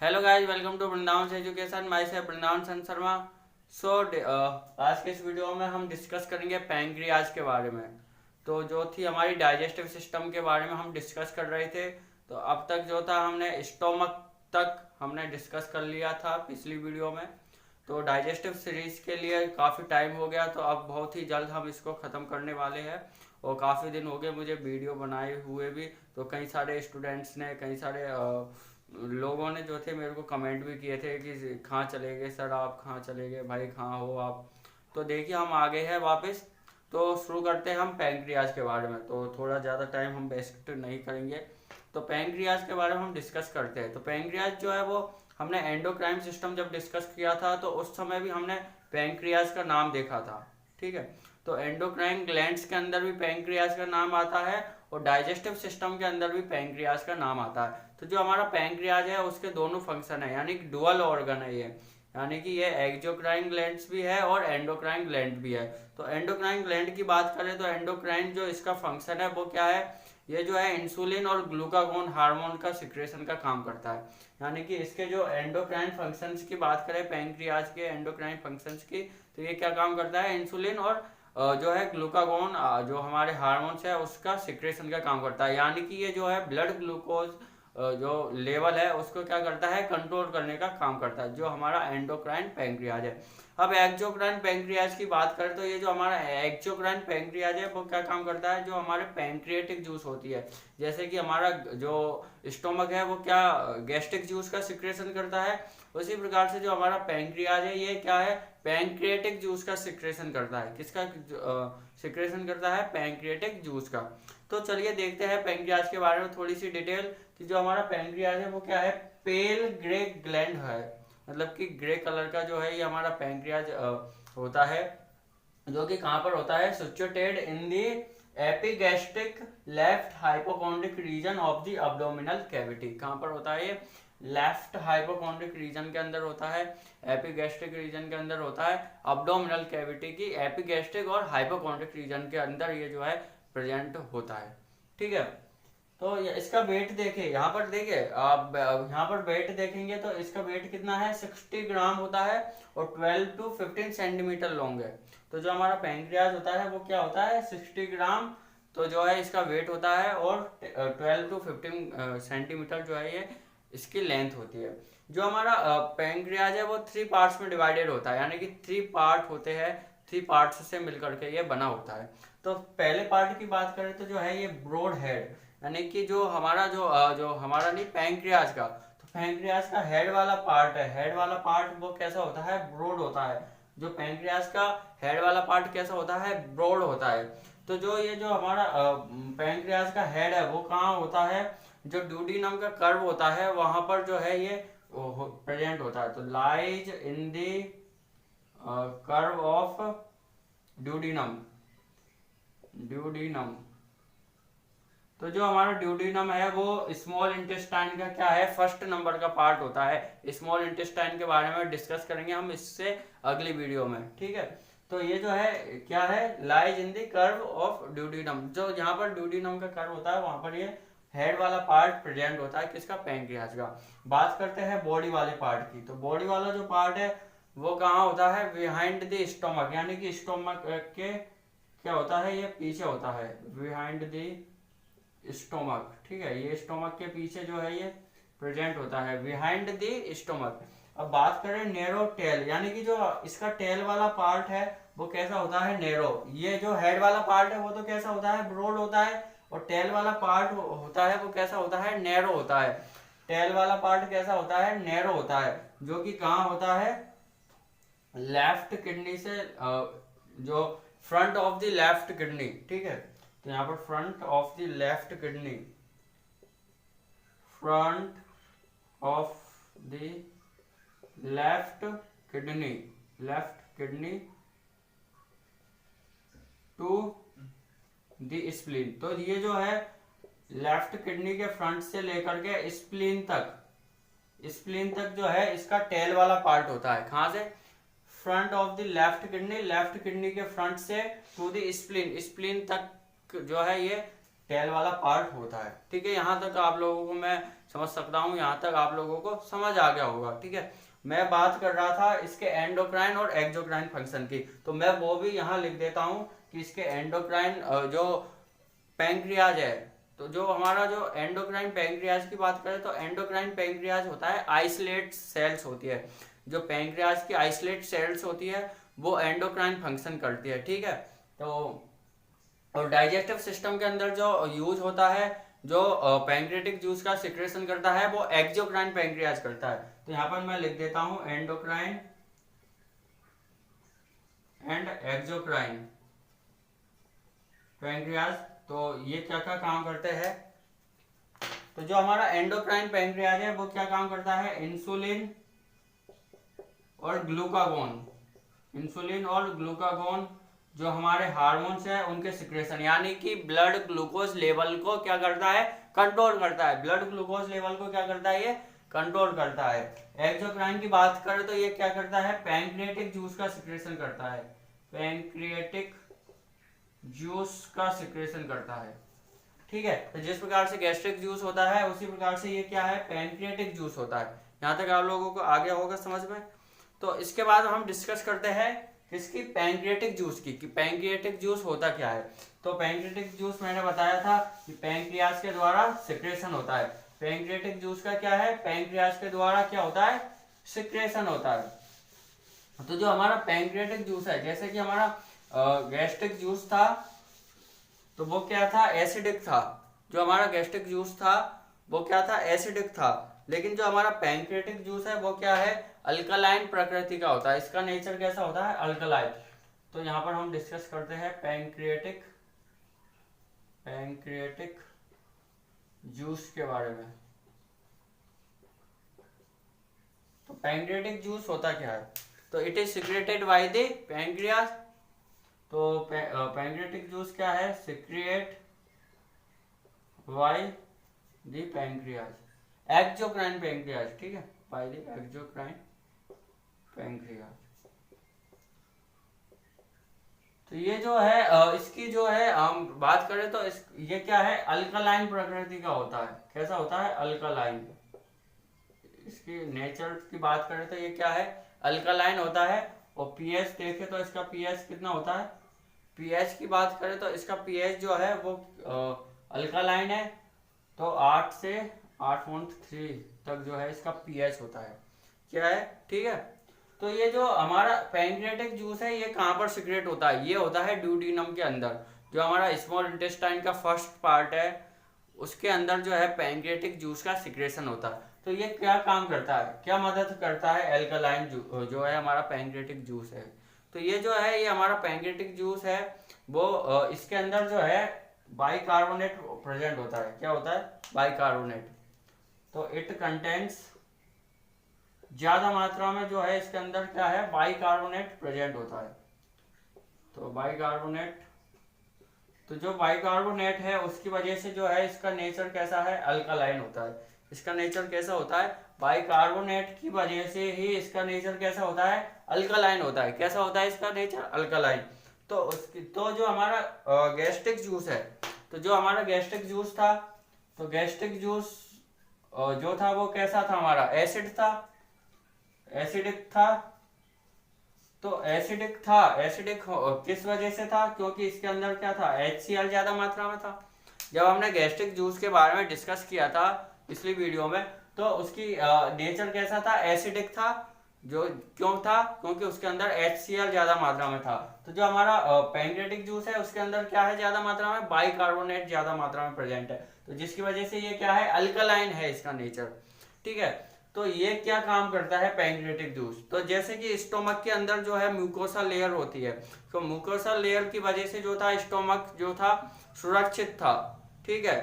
Hello guys, welcome to Vrindavan education. My say Vrindavan सन शर्मा। सो आज के इस वीडियो में हम डिस्कस करेंगे पैंक्रियाज के बारे में। तो जो थी हमारी डाइजेस्टिव सिस्टम के बारे में हम डिस्कस कर रहे थे। तो अब तक जो था हमने स्टोमक तक हमने डिस्कस कर लिया था पिछली वीडियो में। तो डाइजेस्टिव सीरीज के लिए काफ़ी टाइम हो गया, तो अब बहुत ही जल्द हम इसको ख़त्म करने वाले हैं। और काफ़ी दिन हो गए मुझे वीडियो बनाए हुए भी। तो कई सारे स्टूडेंट्स ने, कई सारे लोगों ने जो थे मेरे को कमेंट भी किए थे कि कहाँ चले गए सर, आप कहाँ चले गए भाई, कहाँ हो आप। तो देखिए हम आ गए हैं वापस। तो शुरू करते हैं हम पैंक्रियाज के बारे में। तो थोड़ा ज़्यादा टाइम हम वेस्ट नहीं करेंगे। तो पैंक्रियाज के बारे में हम डिस्कस करते हैं। तो पैंक्रियाज जो है वो हमने एंडोक्राइन सिस्टम जब डिस्कस किया था तो उस समय भी हमने पैंक्रियाज का नाम देखा था। ठीक है। तो एंडोक्राइन ग्लैंड्स के अंदर भी पैंक्रियाज का नाम आता है और डाइजेस्टिव सिस्टम के अंदर भी पैंक्रियाज का नाम आता है। तो जो हमारा पैंक्रियाज है उसके दोनों फंक्शन है, यानी कि डुअल ऑर्गन है ये। यानी कि ये एक्सोक्राइन ग्लैंड्स भी है और एंडोक्राइन ग्लैंड भी है। तो एंडोक्राइन ग्लैंड की बात करें तो एंडोक्राइन जो इसका फंक्शन है वो क्या है, ये जो है इंसुलिन और ग्लूकागोन हार्मोन का सिक्रेशन का काम करता है। यानी कि इसके जो एंडोक्राइन फंक्शंस की बात करें, पैंक्रियाज के एंडोक्राइन फंक्शंस की, तो ये क्या काम करता है, इंसुलिन और जो है ग्लूकागोन, जो हमारे हार्मोन्स है उसका सिक्रेशन का काम करता है। यानी कि ये जो है ब्लड ग्लूकोज जो लेवल है उसको क्या करता है, कंट्रोल करने का काम करता है, जो हमारा एंडोक्राइन पैंक्रियाज है। अब एक्सोक्राइन पैंक्रियाज की बात करें तो ये जो हमारा एक्सोक्राइन पैंक्रियाज है वो क्या काम करता है, जो हमारे पैंक्रियाटिक जूस होती है, जैसे कि हमारा जो स्टोमक है वो क्या गैस्ट्रिक जूस का सिक्रेशन करता है, उसी प्रकार से जो हमारा पैंक्रियाज है ये क्या है, पैंक्रियाटिक जूस का सिक्रेशन करता है। किसका सिक्रेशन करता है, पैंक्रियाटिक जूस का। तो चलिए देखते हैं पैंक्रियाज के बारे में थोड़ी सी डिटेल कि जो हमारा पैंक्रियाज है वो क्या है, पेल ग्रे ग्लैंड है। मतलब कि ग्रे कलर का जो है ये हमारा पैंक्रियाज होता है, जो कि कहाँ पर होता है, situated in the epigastric left hypochondriac region of the abdominal cavity. कहाँ पर होता है ये, लेफ्ट हाइपोकॉन्ड्रिक रीजन के अंदर होता है, एपिगैस्ट्रिक रीजन के अंदर होता है, अब्डोमिनल कैविटी की एपिगैस्ट्रिक और हाइपोकॉन्ड्रिक रीजन के अंदर ये जो है प्रेजेंट होता है। ठीक है। तो इसका वेट देखे, यहाँ पर देखे आप, यहाँ पर वेट देखेंगे तो इसका वेट कितना है, 60 ग्राम होता है और 12 टू 15 सेंटीमीटर लॉन्ग है। तो जो हमारा पैंक्रियाज होता है वो क्या होता है, 60 ग्राम तो जो है इसका वेट होता है और 12 टू 15 सेंटीमीटर जो है ये इसकी लेंथ होती है। जो हमारा पैंक्रियाज है वो 3 पार्ट्स में डिवाइडेड होता है, यानी कि 3 पार्ट होते हैं, 3 पार्ट्स से मिलकर के ये बना होता है। तो पहले पार्ट की बात करें तो जो है ये ब्रॉड हेड, यानी कि जो हमारा जो हमारा नहीं पैंक्रियाज का, तो पैंक्रियाज का हेड वाला पार्ट है, हेड वाला पार्ट वो कैसा होता है, ब्रॉड होता है। जो पैंक्रियाज का हेड वाला पार्ट कैसा होता है, ब्रॉड होता है। तो जो ये जो हमारा पैंक्रियाज का हेड है वो कहाँ होता है, जो ड्यूडेनम का कर्व होता है वहां पर जो है ये प्रेजेंट होता है। तो lies in the curve of duodenum, duodenum. तो जो हमारा ड्यूडेनम है वो स्मॉल इंटेस्टाइन का क्या है, फर्स्ट नंबर का पार्ट होता है। स्मॉल इंटेस्टाइन के बारे में डिस्कस करेंगे हम इससे अगली वीडियो में। ठीक है। तो ये जो है क्या है, lies in the curve of duodenum. जो जहाँ पर ड्यूडेनम का कर्व होता है वहां पर ये हेड वाला पार्ट प्रेजेंट होता है, किसका, पैंक्रियाज का। बात करते हैं बॉडी वाले पार्ट की। तो बॉडी वाला जो पार्ट है वो कहाँ होता है, बिहाइंड द स्टोमक, यानी कि स्टोमक के क्या होता है, ये पीछे होता है, बिहाइंड द स्टोमक। ठीक है, ये स्टोमक के पीछे जो है ये प्रेजेंट होता है, बिहाइंड द स्टोमक। अब बात करें नैरो टेल, यानी कि जो इसका टेल वाला पार्ट है वो कैसा होता है, नैरो। ये जो हेड वाला पार्ट है वो तो कैसा होता है, ब्रॉड होता है, और टेल वाला पार्ट होता है वो कैसा होता है, नैरो होता है। टेल वाला पार्ट कैसा होता है, नैरो होता है, जो कि कहाँ होता है, लेफ्ट किडनी से जो front of the left kidney. ठीक है। तो यहाँ पर front of the left kidney, front of the left kidney, left kidney to the spleen. तो ये जो है लेफ्ट किडनी के फ्रंट से लेकर के स्प्लीन तक, स्प्लीन तक जो है इसका टेल वाला पार्ट होता है। कहां से, front of the left kidney, left kidney के फ्रंट से टू द स्प्लीन, स्प्लीन तक जो है ये टेल वाला पार्ट होता है। ठीक है, यहाँ तक आप लोगों को मैं समझ सकता हूँ, यहाँ तक आप लोगों को समझ आ गया होगा। ठीक है, मैं बात कर रहा था इसके एंडोक्राइन और एक्सोक्राइन फंक्शन की, तो मैं वो भी यहाँ लिख देता हूँ कि इसके एंडोक्राइन जो पैंक्रियाज है, तो जो हमारा जो एंडोक्राइन पैंक्रियाज की बात करें तो एंडोक्राइन पैंक्रियाज होता है आइसोलेट सेल्स होती है, जो पैंक्रियाज की आइसोलेट सेल्स होती है वो एंडोक्राइन फंक्शन करती है। ठीक है, तो और डाइजेस्टिव सिस्टम के अंदर जो यूज होता है, जो पैंक्रियाटिक जूस का सिक्रेशन करता है वो एक्सोक्राइन पैंक्रियाज करता है। तो यहाँ पर मैं लिख देता हूँ एंडोक्राइन एंड एक्सोक्राइन पैंक्रियाज। तो ये क्या क्या काम करते हैं, तो जो हमारा एंडोक्राइन पैंक्रियाज है वो क्या काम करता है, इंसुलिन और ग्लूकागोन, इंसुलिन और ग्लूकागोन जो हमारे हार्मोन्स हैं उनके सिक्रेशन, यानी कि ब्लड ग्लूकोज लेवल को क्या करता है, कंट्रोल करता है। ब्लड ग्लूकोज लेवल को क्या करता है, ये कंट्रोल करता है। एक्सोक्राइन की बात करें तो ये क्या करता है, पैंक्रियाटिक जूस का सिक्रेशन करता है, पैंक्रियाटिक जूस का सिक्रेशन करता है। ठीक है, तो जिस प्रकार से गैस्ट्रिक जूस होता है उसी प्रकार से ये क्या है, पैंक्रियाटिक जूस होता है। यहाँ तक आप लोगों को आगे होगा समझ में। तो इसके बाद हम डिस्कस करते हैं किसकी, पैंक्रियाटिक जूस की, कि पैंक्रियाटिक जूस होता क्या है। तो पैंक्रियाटिक जूस मैंने बताया था कि पैंक्रियाज के द्वारा सिक्रेशन होता है। पैंक्रियाटिक जूस का क्या है, पैंक्रियाज के द्वारा क्या होता है, सिक्रेशन होता है। तो जो हमारा पैंक्रियाटिक जूस है, जैसे कि हमारा गैस्ट्रिक जूस था तो वो क्या था, एसिडिक था। जो हमारा गैस्ट्रिक जूस था वो क्या था, एसिडिक था। लेकिन जो हमारा पैंक्रियाटिक जूस है वो क्या है, अल्कलाइन प्रकृति का होता है। इसका नेचर कैसा होता है, अल्कलाइन। तो यहाँ पर हम डिस्कस करते हैं पैंक्रियाटिक जूस के बारे में। तो पैंक्रियाटिक जूस होता क्या है, तो it is secreted by the pancreas. तो पैंक्रियाटिक जूस क्या है, secrete by the pancreas, exocrine pancreas. ठीक है, बाय द एक्सोक्राइन पैंक्रियाज। तो ये जो है इसकी जो है हम बात करें तो ये क्या है, अल्कलाइन प्रकृति का होता है। कैसा होता है, अल्कलाइन। इसकी नेचर की बात करें तो ये क्या है, अल्कलाइन होता है। और पीएच देखें तो इसका पीएच कितना होता है, पीएच की बात करें तो इसका पीएच जो है वो अल्कलाइन है, तो 8 से 8.3 तक जो है इसका पीएच होता है। क्या है, ठीक है। तो ये जो हमारा पैंक्रियाटिक जूस है ये कहाँ पर सिक्रेट होता है, ये होता है ड्यूडेनम के अंदर। जो हमारा स्मॉल इंटेस्टाइन का फर्स्ट पार्ट है उसके अंदर जो है पैंक्रियाटिक जूस का सिक्रेशन होता है। तो ये क्या काम करता है, क्या मदद करता है, एल्कलाइन जो है हमारा पैंक्रियाटिक जूस है। तो ये जो है ये हमारा पैंक्रियाटिक जूस है वो इसके अंदर जो है बाइकार्बोनेट प्रेजेंट होता है। क्या होता है, बाइकार्बोनेट। तो इट कंटेंट्स, ज्यादा मात्रा में जो है इसके अंदर क्या है, बाइकार्बोनेट प्रेजेंट होता है। तो बाइकार्बोनेट, तो जो बाइकार्बोनेट है उसकी वजह से जो है इसका नेचर कैसा है, अल्कलाइन होता है। इसका नेचर कैसा होता है, बाइकार्बोनेट की वजह से ही इसका नेचर कैसा होता है, अल्कलाइन होता है। कैसा होता है इसका नेचर, अल्कलाइन। तो जो हमारा गैस्ट्रिक जूस है, तो जो हमारा गैस्ट्रिक जूस था, तो गैस्ट्रिक जूस जो था वो कैसा था, हमारा एसिड था, एसिडिक था। तो एसिडिक था, एसिडिक किस वजह से था, क्योंकि इसके अंदर क्या था, HCl ज्यादा मात्रा में था। जब हमने गैस्ट्रिक जूस के बारे में डिस्कस किया था पिछली वीडियो में, तो उसकी नेचर कैसा था, एसिडिक था। जो क्यों था, क्योंकि उसके अंदर HCl ज्यादा मात्रा में था। तो जो हमारा पैंक्रियाटिक जूस है उसके अंदर क्या है, ज्यादा मात्रा में बाइकार्बोनेट ज्यादा मात्रा में प्रेजेंट है। तो जिसकी वजह से ये क्या है, अल्कलाइन है इसका नेचर। ठीक है, तो ये क्या काम करता है पैंक्रियाटिक जूस, तो जैसे कि स्टोमक के अंदर जो है म्यूकोसा लेयर होती है, तो म्यूकोसा लेयर की वजह से जो था स्टोमक जो था सुरक्षित था। ठीक है,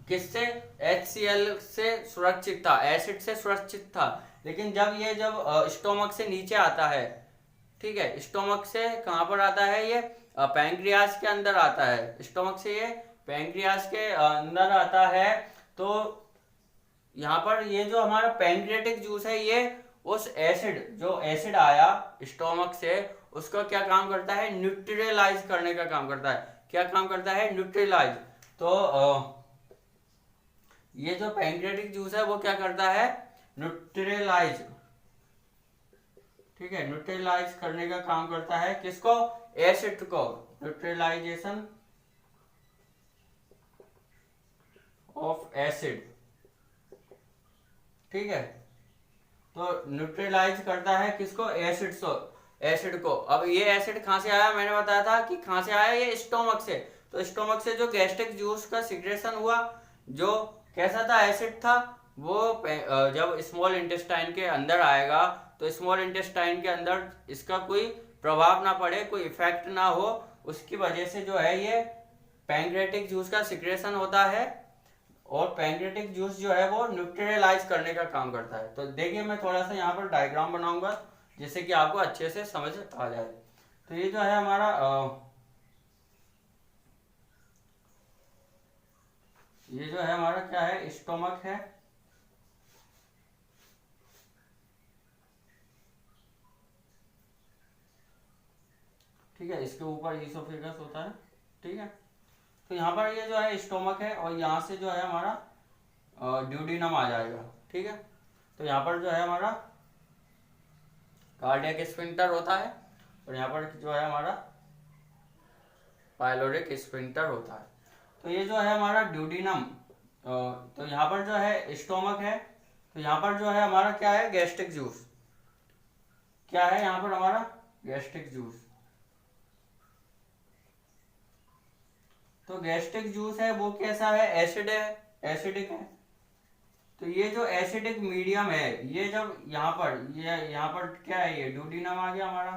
किससे, HCl से सुरक्षित था, एसिड से सुरक्षित था। लेकिन जब स्टोमक से नीचे आता है, ठीक है, स्टोमक से कहां पर आता है, ये पैंक्रियाज के अंदर आता है। स्टोमक से ये पैंक्रियाज के अंदर आता है। तो यहाँ पर ये जो हमारा पैंक्रियाटिक जूस है ये उस एसिड, जो एसिड आया स्टोमक से, उसका क्या काम करता है, न्यूट्रलाइज करने का काम करता है। क्या काम करता है, न्यूट्रलाइज। तो ये जो पैंक्रियाटिक जूस है वो क्या करता है, न्यूट्रलाइज, ठीक है, न्यूट्रलाइज करने का काम करता है किसको, एसिड को, न्यूट्रलाइजेशन ऑफ एसिड, ठीक है। तो न्यूट्रलाइज करता है किसको, एसिड को। अब ये एसिड कहां से आया, मैंने बताया था कि कहां से आया, ये स्टोमक से। तो स्टोमक से जो गैस्ट्रिक जूस का सिक्रेशन हुआ, जो कैसा था, एसिड था, वो जब स्मॉल इंटेस्टाइन के अंदर आएगा तो स्मॉल इंटेस्टाइन के अंदर इसका कोई प्रभाव ना पड़े, कोई इफेक्ट ना हो, उसकी वजह से जो है ये पैंक्रेटिक जूस का सिक्रेशन होता है। और पैंक्रेटिक जूस जो है वो न्यूट्रलाइज करने का काम करता है। तो देखिए मैं थोड़ा सा यहाँ पर डायग्राम बनाऊंगा जिससे कि आपको अच्छे से समझ आ जाए। तो ये जो है हमारा ये जो है हमारा क्या है, स्टोमक है, ठीक है, इसके ऊपर ईसोफेगस होता है, ठीक है। तो यहाँ पर ये जो है स्टोमक है और यहाँ से जो है हमारा ड्यूडिनम आ जाएगा, ठीक है। तो यहाँ पर जो है हमारा कार्डियक स्फिंक्टर होता है और यहाँ पर जो है हमारा पाइलोरिक स्फिंक्टर होता है। तो ये जो है हमारा ड्यूडिनम, तो यहाँ पर जो है स्टोमक है, तो यहाँ पर जो है हमारा क्या है, गैस्ट्रिक जूस, क्या है यहाँ पर हमारा, गैस्ट्रिक जूस। तो गैस्ट्रिक जूस है वो कैसा है, एसिड है, एसिडिक है। तो ये जो एसिडिक मीडियम है, ये जब यहाँ पर, ये यहाँ पर क्या है, ये ड्यूडिनम आ गया हमारा।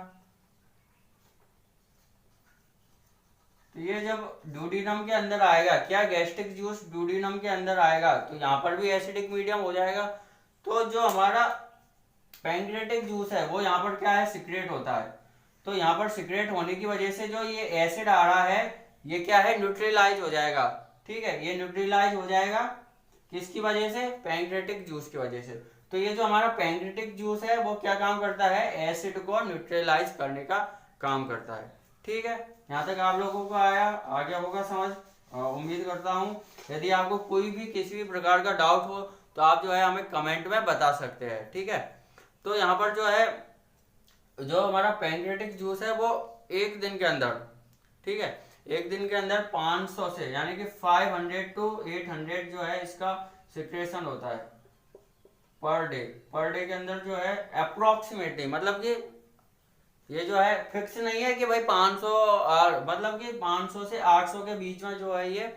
तो ये जब ड्यूडिनम के अंदर आएगा, क्या, गैस्ट्रिक जूस ड्यूडिनम के अंदर आएगा, तो यहाँ पर भी एसिडिक मीडियम हो जाएगा। तो जो हमारा पैंक्रेटिक जूस है वो यहाँ पर क्या है, सिक्रेट होता है। तो यहाँ पर सिक्रेट होने की वजह से जो ये एसिड आ रहा है ये क्या है, न्यूट्रलाइज हो जाएगा, ठीक है। ये न्यूट्रलाइज हो जाएगा किसकी वजह से, पैंक्रेटिक जूस की वजह से। तो ये जो हमारा पैंक्रेटिक जूस है वो क्या काम करता है, एसिड को न्यूट्रलाइज करने का काम करता है, ठीक है। यहाँ तक आप लोगों को आ गया होगा समझ, उम्मीद करता हूँ। यदि आपको कोई भी किसी भी प्रकार का डाउट हो तो आप जो है हमें कमेंट में बता सकते हैं, ठीक है। तो यहाँ पर जो है, जो हमारा पैंक्रेटिक जूस है वो एक दिन के अंदर, ठीक है, एक दिन के अंदर 500 से यानी कि 500 to 800 जो है इसका सिक्रेशन होता है पर डे के अंदर जो है अप्रोक्सीमेटली, मतलब कि ये जो है फिक्स नहीं है कि भाई 500, और मतलब कि 500 से 800 के बीच में जो है ये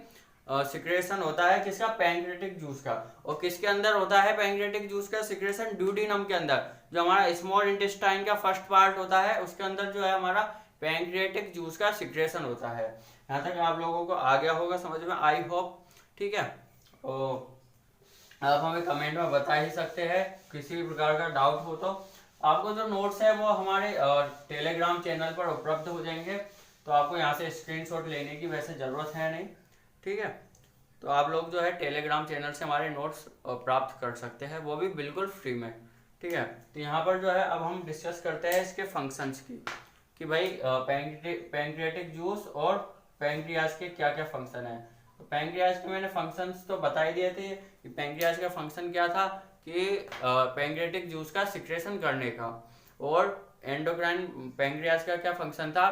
सिक्रेशन होता है किसका, पैंक्रेटिक जूस का। और किसके अंदर होता है पैंक्रेटिक जूस का सिक्रेशन, ड्यूडिनम के अंदर, जो हमारा स्मॉल इंटेस्टाइन का फर्स्ट पार्ट होता है उसके अंदर जो है हमारा पैंक्रेटिक जूस का सिक्रेशन होता है। यहाँ तक आप लोगों को आ गया होगा समझ में, आई होप, ठीक है। तो आप हमें कमेंट में बता ही सकते हैं किसी भी प्रकार का डाउट हो। तो आपको जो नोट्स है वो हमारे टेलीग्राम चैनल पर उपलब्ध हो जाएंगे, तो आपको यहाँ से स्क्रीनशॉट लेने की वैसे ज़रूरत है नहीं, ठीक है। तो आप लोग जो है टेलीग्राम चैनल से हमारे नोट्स प्राप्त कर सकते हैं, वो भी बिल्कुल फ्री में, ठीक है। तो यहाँ पर जो है अब हम डिस्कस करते हैं इसके फंक्शंस की, कि भाई पैंक्रियाटिक जूस और पैंक्रियाज के क्या क्या फंक्शन है। तो पैंक्रियाज के मैंने फंक्शंस तो बता ही दिए थे कि पैंक्रियाज का फंक्शन क्या था, कि पैंक्रियाटिक जूस का सिक्रेशन करने का। और एंडोक्राइन पैंक्रियाज का क्या फंक्शन था,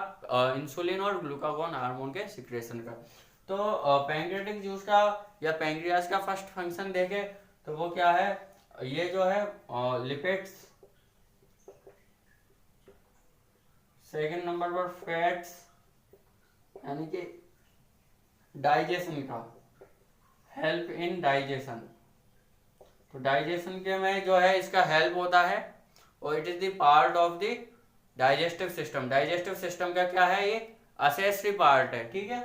इंसुलिन और ग्लूकागोन हार्मोन के सिक्रेशन का। तो पैंक्रियाटिक जूस का या पैंक्रियाज का फर्स्ट फंक्शन देखे तो वो क्या है, ये जो है लिपिड्स, सेकंड नंबर पर फैट्स, यानी कि डाइजेशन का, हेल्प इन डाइजेशन। तो डाइजेशन के में जो है इसका हेल्प होता है और it is the part of the digestive system. Digestive system का क्या है, ये असेसरी पार्ट है, ठीक है।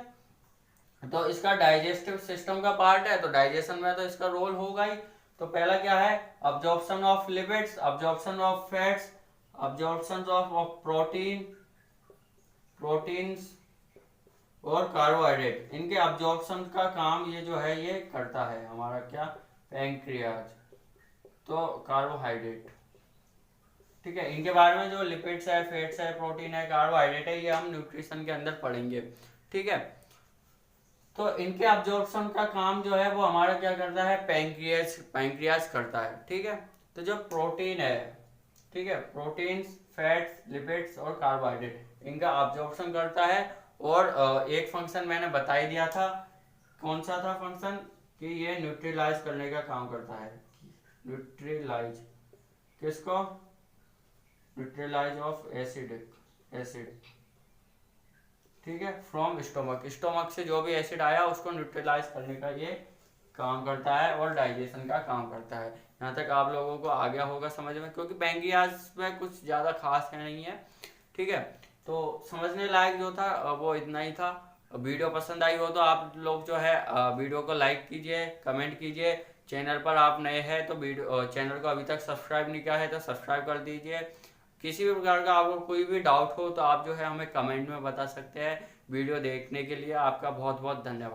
तो इसका डाइजेस्टिव सिस्टम का पार्ट है, तो डाइजेशन में तो इसका रोल होगा ही। तो पहला क्या है, absorption of lipids, absorption of fats, absorption of proteins और कार्बोहाइड्रेट, इनके अब्जॉर्प्शन का काम ये जो है ये करता है हमारा क्या, पैंक्रियाज। तो कार्बोहाइड्रेट, ठीक है, इनके बारे में जो लिपिड्स है, फैट्स है, प्रोटीन है, कार्बोहाइड्रेट है, ये हम न्यूट्रिशन के अंदर पढ़ेंगे, ठीक है। तो इनके अब्जॉर्प्शन का काम जो है वो हमारा क्या करता है, पैंक्रियाज करता है। ठीक है, तो जो प्रोटीन है, ठीक है, प्रोटीन्स, फैट्स, लिपिड्स और कार्बोहाइड्रेट, इनका अब्जॉर्प्शन करता है। और एक फंक्शन मैंने बता ही दिया था, कौन सा था फंक्शन, कि ये न्यूट्रलाइज करने का काम करता है। न्यूट्रलाइज किसको, न्यूट्रलाइज ऑफ एसिड, ठीक है, फ्रॉम स्टोमक से जो भी एसिड आया उसको न्यूट्रलाइज करने का ये काम करता है और डाइजेशन का काम करता है। यहाँ तक आप लोगों को आ गया होगा समझ में, क्योंकि पैंक्रियाज में कुछ ज़्यादा खास है नहीं है। ठीक है, तो समझने लायक जो था वो इतना ही था। वीडियो पसंद आई हो तो आप लोग जो है वीडियो को लाइक कीजिए, कमेंट कीजिए। चैनल पर आप नए हैं तो वीडियो चैनल को अभी तक सब्सक्राइब नहीं किया है तो सब्सक्राइब कर दीजिए। किसी भी प्रकार का आपको कोई भी डाउट हो तो आप जो है हमें कमेंट में बता सकते हैं। वीडियो देखने के लिए आपका बहुत बहुत धन्यवाद।